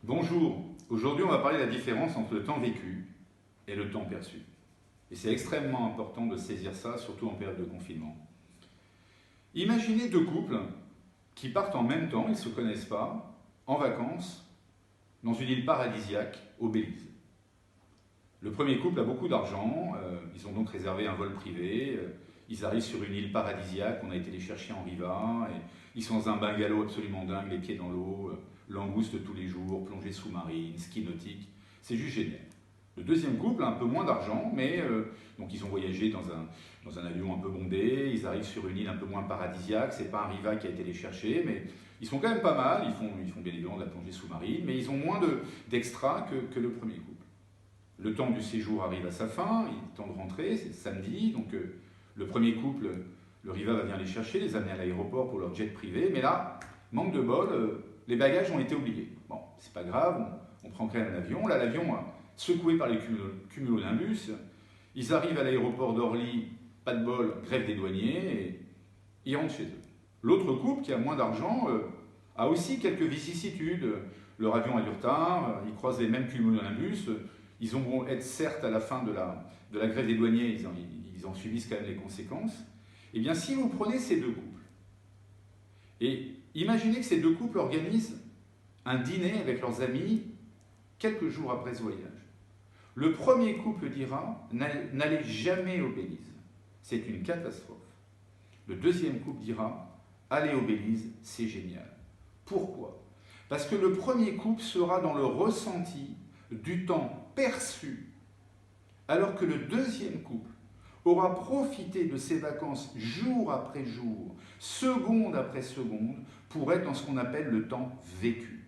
Bonjour, aujourd'hui on va parler de la différence entre le temps vécu et le temps perçu. Et c'est extrêmement important de saisir ça, surtout en période de confinement. Imaginez deux couples qui partent en même temps, ils ne se connaissent pas, en vacances, dans une île paradisiaque au Belize. Le premier couple a beaucoup d'argent, ils ont donc réservé un vol privé, ils arrivent sur une île paradisiaque, on a été les chercher en Riva, et ils sont dans un bungalow absolument dingue, les pieds dans l'eau, langoustes tous les jours, plongée sous-marine, ski nautique, c'est juste génial. Le deuxième couple a un peu moins d'argent, mais donc ils ont voyagé dans un avion un peu bondé, ils arrivent sur une île un peu moins paradisiaque, c'est pas un Riva qui a été les chercher, mais ils sont quand même pas mal, ils font bien évidemment de la plongée sous-marine, mais ils ont moins d'extra que le premier couple. Le temps du séjour arrive à sa fin, il est temps de rentrer, c'est samedi, donc le premier couple, le Riva va venir les chercher, les amener à l'aéroport pour leur jet privé, mais là, manque de bol, les bagages ont été oubliés. Bon, c'est pas grave, on prend quand même l'avion, là l'avion, secoué par les cumulonimbus, ils arrivent à l'aéroport d'Orly, pas de bol, grève des douaniers, et ils rentrent chez eux. L'autre couple, qui a moins d'argent, a aussi quelques vicissitudes. Leur avion a du retard, ils croisent les mêmes cumulonimbus, ils vont être certes à la fin de la grève des douaniers, ils en subissent quand même les conséquences. Eh bien, si vous prenez ces deux couples, et imaginez que ces deux couples organisent un dîner avec leurs amis quelques jours après ce voyage. Le premier couple dira « N'allez jamais au Belize, c'est une catastrophe ». Le deuxième couple dira « Allez au Belize, c'est génial ». Pourquoi? Parce que le premier couple sera dans le ressenti du temps perçu, alors que le deuxième couple aura profité de ses vacances jour après jour, seconde après seconde, pour être dans ce qu'on appelle le temps vécu.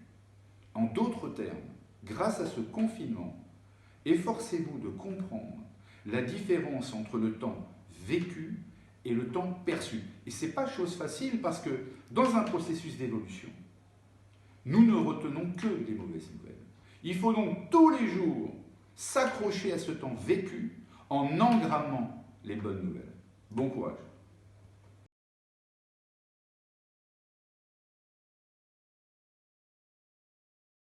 En d'autres termes, grâce à ce confinement, efforcez-vous de comprendre la différence entre le temps vécu et le temps perçu. Et ce n'est pas chose facile parce que dans un processus d'évolution, nous ne retenons que des mauvaises nouvelles. Il faut donc tous les jours s'accrocher à ce temps vécu en engrammant les bonnes nouvelles. Bon courage!